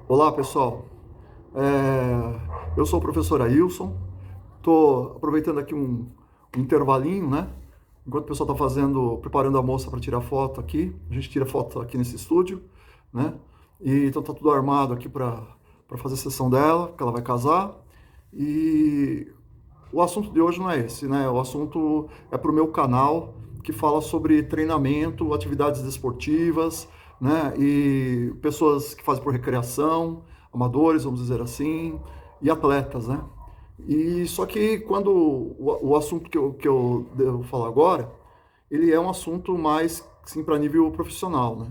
Olá, pessoal. Eu sou o professor Ailson. Estou aproveitando aqui um intervalinho, né? Enquanto o pessoal está preparando a moça para tirar foto aqui. A gente tira foto aqui nesse estúdio, né? E então tá tudo armado aqui para fazer a sessão dela, que ela vai casar. E o assunto de hoje não é esse, né? O assunto é para o meu canal, que fala sobre treinamento, atividades desportivas, né? E pessoas que fazem por recreação, amadores, vamos dizer assim, e atletas, né? E só que quando o assunto que eu devo falar agora, ele é um assunto mais, sim, para nível profissional, né?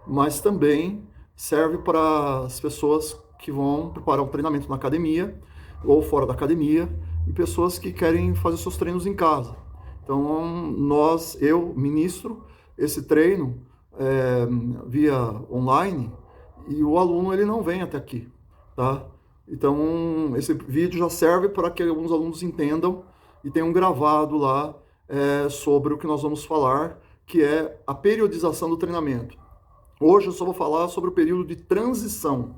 Mas também serve para as pessoas que vão preparar um treinamento na academia ou fora da academia e pessoas que querem fazer seus treinos em casa. Então, eu ministro esse treino é, via online e o aluno ele não vem até aqui, tá? Então, esse vídeo já serve para que alguns alunos entendam e tenham gravado lá sobre o que nós vamos falar, que é a periodização do treinamento. Hoje eu só vou falar sobre o período de transição.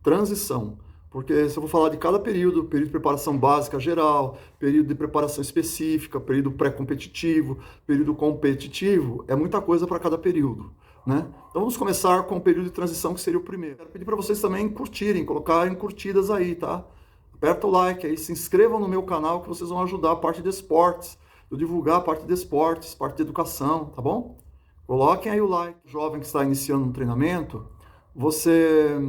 Transição. Porque se eu vou falar de cada período, período de preparação básica geral, período de preparação específica, período pré-competitivo, período competitivo, é muita coisa para cada período, né? Então vamos começar com o período de transição, que seria o primeiro. Quero pedir para vocês também curtirem, colocarem curtidas aí, tá? Aperta o like aí, se inscrevam no meu canal que vocês vão ajudar a parte de esportes, eu divulgar a parte de esportes, parte de educação, tá bom? Coloquem aí o like. Jovem que está iniciando um treinamento, você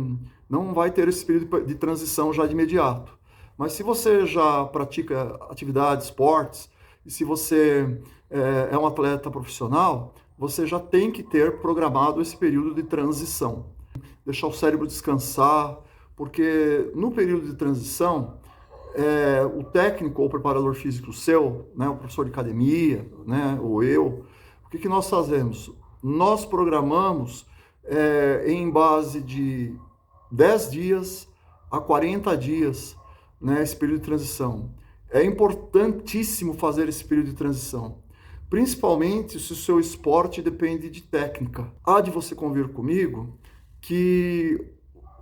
não vai ter esse período de transição já de imediato. Mas se você já pratica atividades, esportes, e se você é um atleta profissional, você já tem que ter programado esse período de transição. Deixar o cérebro descansar, porque no período de transição, o técnico ou preparador físico seu, né, o professor de academia, né, ou eu, o que nós fazemos? Nós programamos em base de 10 dias a 40 dias, né, esse período de transição. É importantíssimo fazer esse período de transição, principalmente se o seu esporte depende de técnica. Há de você convir comigo que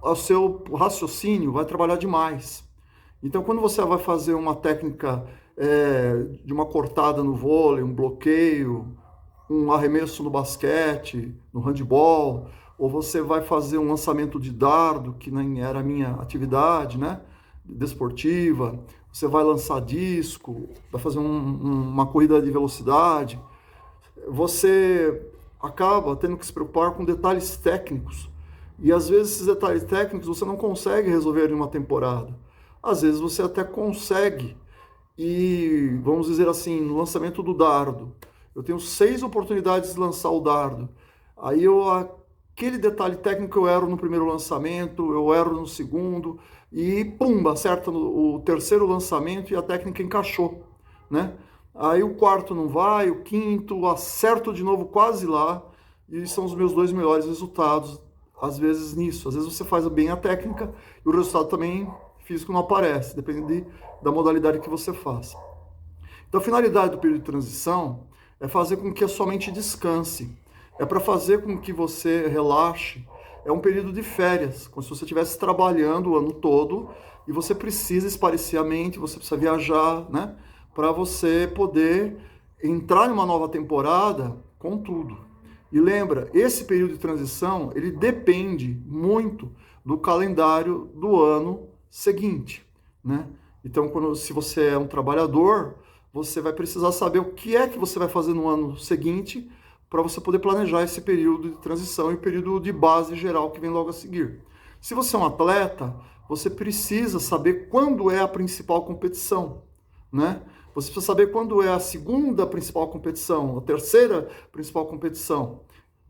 o seu raciocínio vai trabalhar demais. Então, quando você vai fazer uma técnica de uma cortada no vôlei, um bloqueio, um arremesso no basquete, no handebol, ou você vai fazer um lançamento de dardo, que nem era a minha atividade, né, desportiva, você vai lançar disco, vai fazer uma corrida de velocidade, você acaba tendo que se preocupar com detalhes técnicos. E às vezes esses detalhes técnicos você não consegue resolver em uma temporada. Às vezes você até consegue. E vamos dizer assim, no lançamento do dardo, eu tenho 6 oportunidades de lançar o dardo. Aquele detalhe técnico eu erro no primeiro lançamento, eu erro no segundo, e pumba, acerta o terceiro lançamento e a técnica encaixou, né? Aí o quarto não vai, o quinto, acerto de novo quase lá, e são os meus 2 melhores resultados, às vezes nisso. Às vezes você faz bem a técnica e o resultado também físico não aparece, depende da modalidade que você faz. Então a finalidade do período de transição é fazer com que a sua mente descanse, é para fazer com que você relaxe. É um período de férias, como se você estivesse trabalhando o ano todo e você precisa espairecer a mente, você precisa viajar, né? Para você poder entrar em uma nova temporada com tudo. E lembra, esse período de transição, ele depende muito do calendário do ano seguinte, né? Então, se você é um trabalhador, você vai precisar saber o que é que você vai fazer no ano seguinte para você poder planejar esse período de transição e o período de base geral que vem logo a seguir. Se você é um atleta, você precisa saber quando é a principal competição, né? Você precisa saber quando é a segunda principal competição, a terceira principal competição,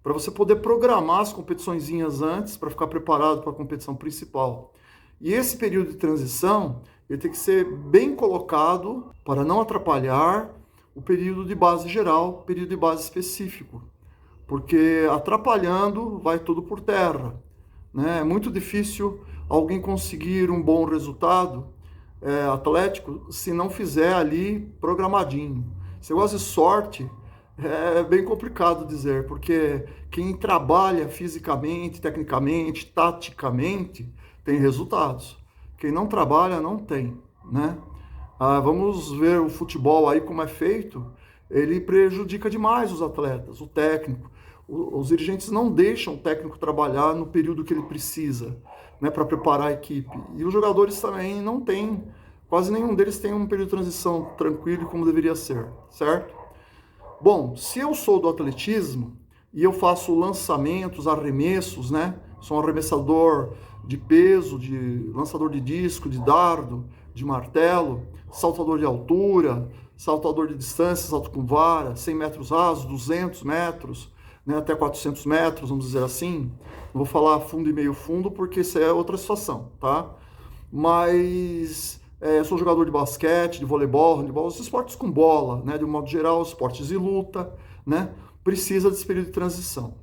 para você poder programar as competiçõezinhas antes para ficar preparado para a competição principal. E esse período de transição, ele tem que ser bem colocado para não atrapalhar o período de base geral, período de base específico, porque atrapalhando vai tudo por terra, né? É muito difícil alguém conseguir um bom resultado atlético se não fizer ali programadinho. Se você gosta de sorte, É bem complicado dizer, porque quem trabalha fisicamente, tecnicamente, taticamente, tem resultados. Quem não trabalha, não tem, né? Vamos ver o futebol aí como é feito, ele prejudica demais os atletas, o técnico. Os dirigentes não deixam o técnico trabalhar no período que ele precisa, né, para preparar a equipe. E os jogadores também não têm, quase nenhum deles tem um período de transição tranquilo como deveria ser, certo? Bom, se eu sou do atletismo e eu faço lançamentos, arremessos, né? Sou um arremessador de peso, de lançador de disco, de dardo, de martelo, saltador de altura, saltador de distância, salto com vara, 100 metros rasos, 200 metros, né? Até 400 metros, vamos dizer assim. Não vou falar fundo e meio fundo porque isso é outra situação, tá? Mas sou jogador de basquete, de voleibol, handebol, os esportes com bola, né? De um modo geral, esportes de luta, né? Precisa desse período de transição.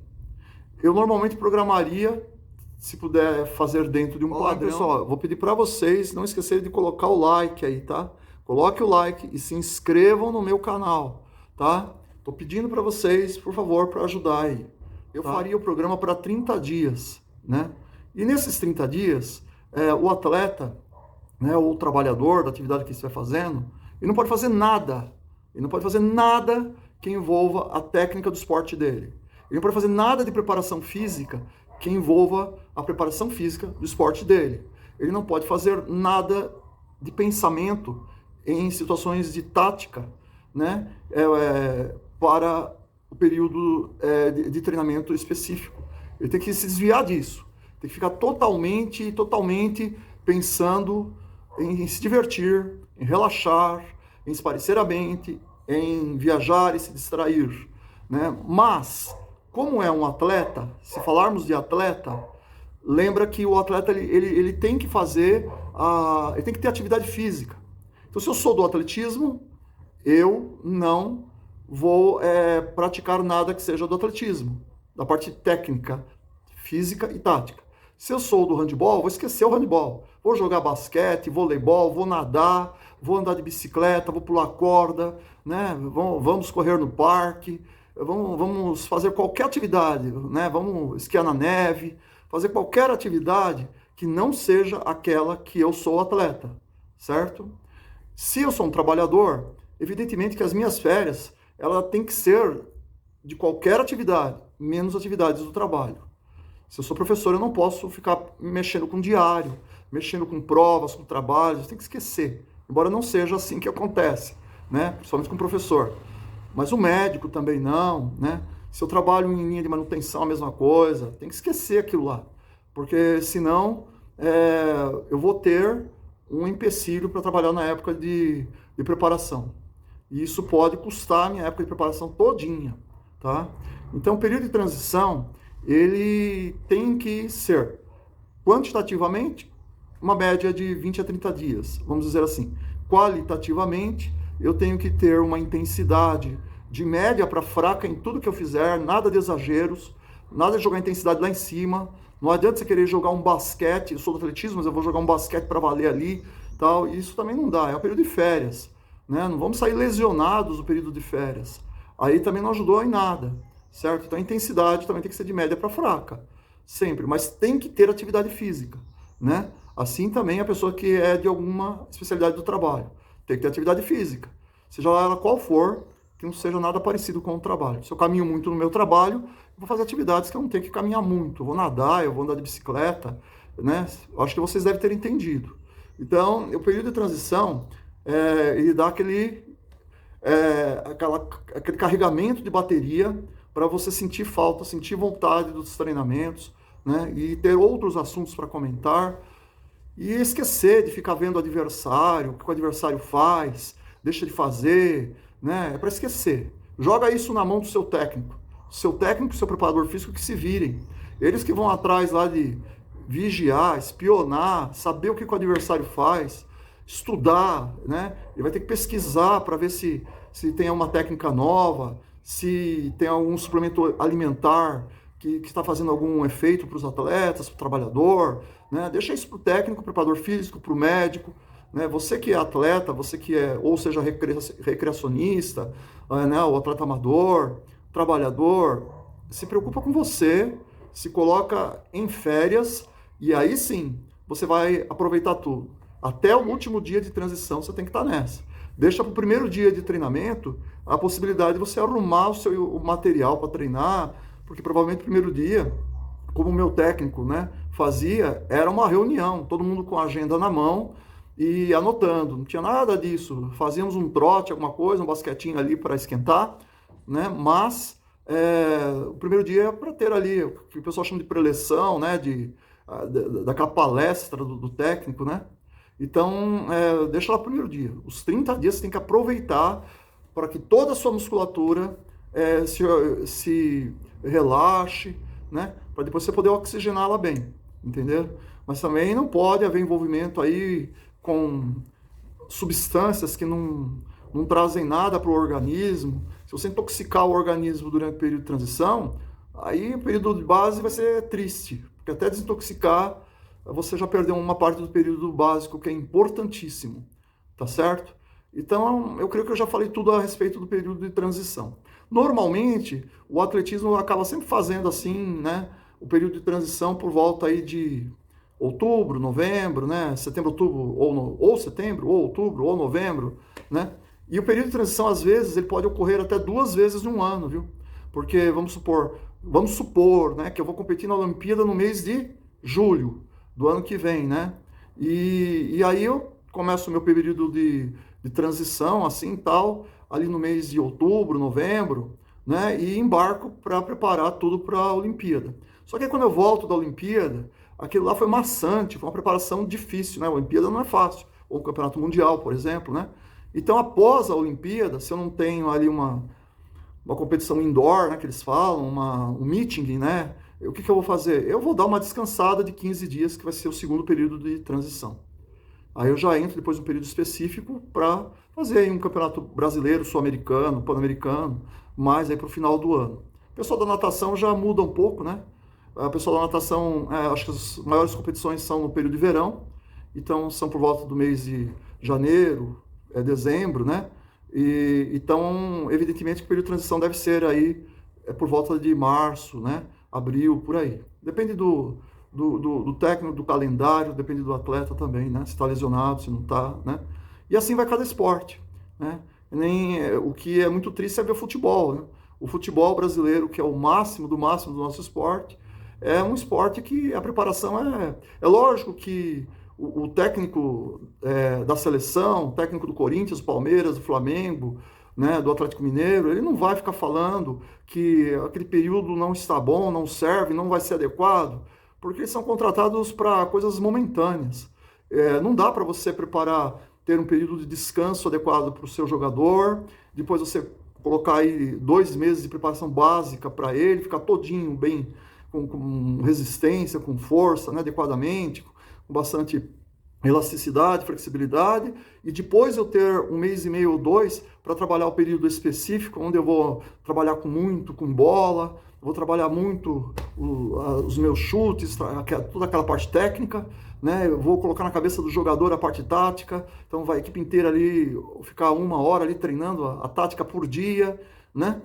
Eu normalmente programaria, se puder fazer dentro de um padrão. Pessoal, vou pedir para vocês não esquecerem de colocar o like aí, tá? Coloque o like e se inscrevam no meu canal, tá? Tô pedindo para vocês, por favor, para ajudar aí. Eu faria o programa para 30 dias, né? E nesses 30 dias, o atleta, né, ou o trabalhador da atividade que estiver fazendo, ele não pode fazer nada. Ele não pode fazer nada que envolva a técnica do esporte dele. Ele não pode fazer nada de preparação física que envolva a preparação física do esporte dele. Ele não pode fazer nada de pensamento em situações de tática, né, para o período de treinamento específico. Ele tem que se desviar disso. Tem que ficar totalmente pensando em se divertir, em relaxar, em espairecer a mente, em viajar e se distrair, né? Mas, como é um atleta, se falarmos de atleta, lembra que o atleta ele tem que fazer, ele tem que ter atividade física. Então, se eu sou do atletismo, eu não vou praticar nada que seja do atletismo, da parte técnica, física e tática. Se eu sou do handebol, vou esquecer o handebol. Vou jogar basquete, voleibol, vou nadar, vou andar de bicicleta, vou pular corda, né? Vamos correr no parque, vamos fazer qualquer atividade, né? Vamos esquiar na neve, fazer qualquer atividade que não seja aquela que eu sou atleta, certo? Se eu sou um trabalhador, evidentemente que as minhas férias, ela tem que ser de qualquer atividade, menos atividades do trabalho. Se eu sou professor, eu não posso ficar mexendo com diário, mexendo com provas, com trabalhos, tem que esquecer. Embora não seja assim que acontece, né? Principalmente com o professor. Mas o médico também não, né? Se eu trabalho em linha de manutenção, a mesma coisa, tem que esquecer aquilo lá. Porque senão eu vou ter um empecilho para trabalhar na época de preparação. E isso pode custar a minha época de preparação todinha, tá? Então, o período de transição, ele tem que ser, quantitativamente, uma média de 20 a 30 dias, vamos dizer assim. Qualitativamente, eu tenho que ter uma intensidade de média para fraca em tudo que eu fizer, nada de exageros, nada de jogar intensidade lá em cima. Não adianta você querer jogar um basquete, eu sou do atletismo, mas eu vou jogar um basquete para valer ali, tal. Isso também não dá, é um período de férias, né? Não vamos sair lesionados no período de férias. Aí também não ajudou em nada, certo? Então a intensidade também tem que ser de média para fraca, sempre, mas tem que ter atividade física, né? Assim também a pessoa que é de alguma especialidade do trabalho, tem que ter atividade física, seja ela qual for, que não seja nada parecido com o trabalho. Se eu caminho muito no meu trabalho, eu vou fazer atividades que eu não tenho que caminhar muito, eu vou nadar, eu vou andar de bicicleta, né? Acho que vocês devem ter entendido. Então, o período de transição, ele dá aquele carregamento de bateria para você sentir falta, sentir vontade dos treinamentos, né? E ter outros assuntos para comentar e esquecer de ficar vendo o adversário, o que o adversário faz, deixa de fazer, né? É para esquecer. Joga isso na mão do seu técnico. Seu técnico, seu preparador físico que se virem. Eles que vão atrás lá de vigiar, espionar, saber o que o adversário faz, estudar, né? Ele vai ter que pesquisar para ver se tem uma técnica nova, se tem algum suplemento alimentar que está fazendo algum efeito para os atletas, para o trabalhador, né? Deixa isso para o técnico, preparador físico, para o médico, né? Você que é atleta, você que é, ou seja, recreacionista, né? O atleta amador, trabalhador, se preocupa com você, se coloca em férias e aí sim você vai aproveitar tudo. Até o último dia de transição você tem que estar nessa. Deixa para o primeiro dia de treinamento a possibilidade de você arrumar o material para treinar, porque provavelmente o primeiro dia, como o meu técnico, né, fazia, era uma reunião, todo mundo com a agenda na mão e anotando. Não tinha nada disso. Fazíamos um trote, alguma coisa, um basquetinho ali para esquentar, né? Mas o primeiro dia é para ter ali o que o pessoal chama de preleção, né? Daquela palestra do técnico, né? Então, deixa lá o primeiro dia. Os 30 dias você tem que aproveitar para que toda a sua musculatura se relaxe, né? Para depois você poder oxigená-la bem, entendeu? Mas também não pode haver envolvimento aí com substâncias que não trazem nada para o organismo. Se você intoxicar o organismo durante o período de transição, aí o período de base vai ser triste, porque até desintoxicar você já perdeu uma parte do período básico que é importantíssimo, tá certo? Então, eu creio que eu já falei tudo a respeito do período de transição. Normalmente, o atletismo acaba sempre fazendo assim, né, o período de transição por volta aí de outubro, novembro, né, setembro, outubro, ou setembro, ou outubro, ou novembro, né? E o período de transição, às vezes, ele pode ocorrer até 2 vezes no ano, viu? Porque, vamos supor, né, que eu vou competir na Olimpíada no mês de julho do ano que vem, né? E aí eu começo o meu período de transição, assim, tal, ali no mês de outubro, novembro, né? E embarco para preparar tudo para a Olimpíada. Só que aí, quando eu volto da Olimpíada, aquilo lá foi maçante, foi uma preparação difícil, né? A Olimpíada não é fácil, ou o Campeonato Mundial, por exemplo, né? Então, após a Olimpíada, se eu não tenho ali uma competição indoor, né, que eles falam, um meeting, né? O que eu vou fazer? Eu vou dar uma descansada de 15 dias, que vai ser o segundo período de transição. Aí eu já entro depois no período específico para fazer aí um campeonato brasileiro, sul-americano, pan-americano, mais aí para o final do ano. O pessoal da natação já muda um pouco, né? O pessoal da natação, acho que as maiores competições são no período de verão, então são por volta do mês de janeiro, dezembro, né? Então, evidentemente que o período de transição deve ser aí por volta de março, né? Abril, por aí. Depende do técnico, do calendário, depende do atleta também, né? Se está lesionado, se não está, né? E assim vai cada esporte, né? O que é muito triste é ver o futebol, né? O futebol brasileiro, que é o máximo do nosso esporte, é um esporte que a preparação é lógico que o técnico da seleção, o técnico do Corinthians, do Palmeiras, do Flamengo, né, do Atlético Mineiro, ele não vai ficar falando que aquele período não está bom, não serve, não vai ser adequado, porque eles são contratados para coisas momentâneas. Não dá para você ter um período de descanso adequado para o seu jogador, depois você colocar aí 2 meses de preparação básica para ele, ficar todinho bem, com resistência, com força, né, adequadamente, com bastante elasticidade, flexibilidade, e depois eu ter 1 mês e meio ou 2 para trabalhar o período específico, onde eu vou trabalhar com bola, vou trabalhar muito os meus chutes, toda aquela parte técnica, né? Eu vou colocar na cabeça do jogador a parte tática, então vai a equipe inteira ali ficar 1 hora ali treinando a tática por dia, né?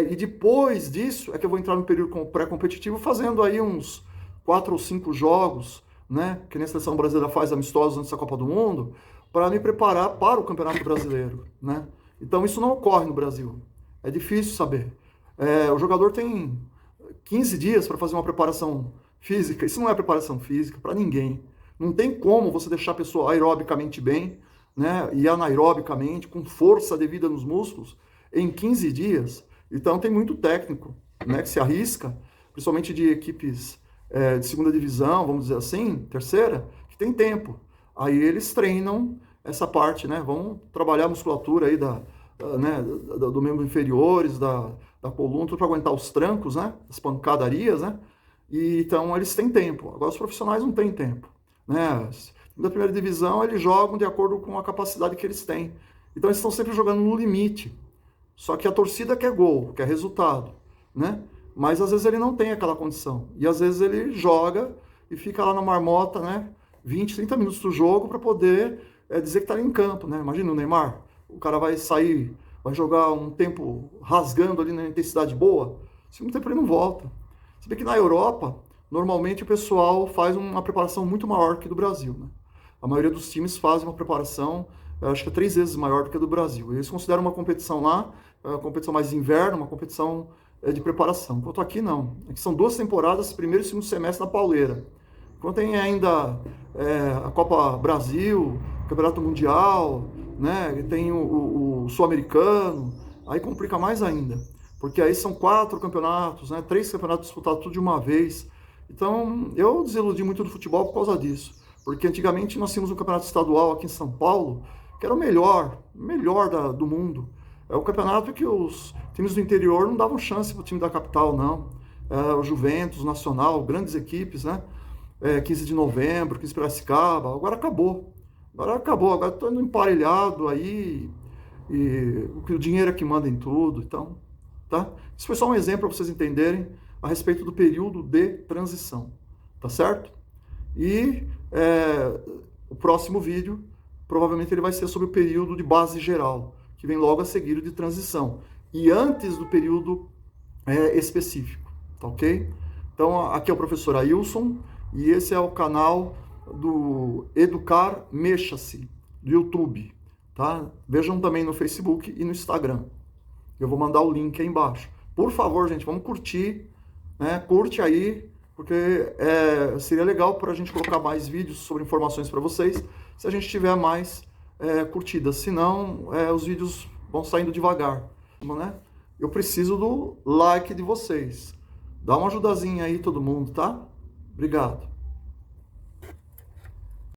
E depois disso é que eu vou entrar no período pré-competitivo fazendo aí uns 4 ou 5 jogos, né, que nem a seleção brasileira faz amistosos antes da Copa do Mundo, para me preparar para o Campeonato Brasileiro, né? Então isso não ocorre no Brasil. É difícil saber. O jogador tem 15 dias para fazer uma preparação física. Isso não é preparação física para ninguém. Não tem como você deixar a pessoa aerobicamente bem, né, e anaerobicamente, com força devida nos músculos, em 15 dias. Então tem muito técnico, né, que se arrisca, principalmente de equipes de segunda divisão, vamos dizer assim, terceira, que tem tempo. Aí eles treinam essa parte, né? Vão trabalhar a musculatura aí né, do membro inferiores, da coluna, para aguentar os trancos, né? As pancadarias, né? E então eles têm tempo. Agora os profissionais não têm tempo, né? Da primeira divisão eles jogam de acordo com a capacidade que eles têm. Então eles estão sempre jogando no limite. Só que a torcida quer gol, quer resultado, né? Mas às vezes ele não tem aquela condição. E às vezes ele joga e fica lá na marmota, né? 20, 30 minutos do jogo para poder dizer que está em campo, né? Imagina o Neymar, o cara vai sair, vai jogar um tempo rasgando ali na intensidade boa, segundo tempo ele não volta. Você vê que na Europa, normalmente o pessoal faz uma preparação muito maior que do Brasil, né? A maioria dos times fazem uma preparação, eu acho que é 3 vezes maior do que a do Brasil. Eles consideram uma competição lá, uma competição mais de inverno, uma competição de preparação. Enquanto aqui não. Aqui são 2 temporadas, primeiro e segundo semestre na pauleira. Enquanto tem ainda a Copa Brasil, Campeonato Mundial, né? Tem o Sul-Americano, aí complica mais ainda. Porque aí são 4 campeonatos, né? 3 campeonatos disputados tudo de uma vez. Então, eu desiludi muito do futebol por causa disso. Porque antigamente nós tínhamos um campeonato estadual aqui em São Paulo, que era o melhor do mundo. É o campeonato que os times do interior não davam chance para o time da capital, não. O Juventus, o Nacional, grandes equipes, né? 15 de novembro, 15 de Piracicaba, agora acabou. Agora está indo emparelhado aí, e o dinheiro é que manda em tudo, então, tá? Isso foi só um exemplo para vocês entenderem a respeito do período de transição, tá certo? E o próximo vídeo, provavelmente ele vai ser sobre o período de base geral, que vem logo a seguir o de transição, e antes do período específico, tá ok? Então, aqui é o professor Ailson, e esse é o canal do Educar Mexa-se, do YouTube, tá? Vejam também no Facebook e no Instagram. Eu vou mandar o link aí embaixo. Por favor, gente, vamos curtir, né? Curte aí, porque seria legal para a gente colocar mais vídeos sobre informações para vocês, se a gente tiver mais curtidas. Senão, os vídeos vão saindo devagar, né? Eu preciso do like de vocês. Dá uma ajudazinha aí, todo mundo, tá? Obrigado.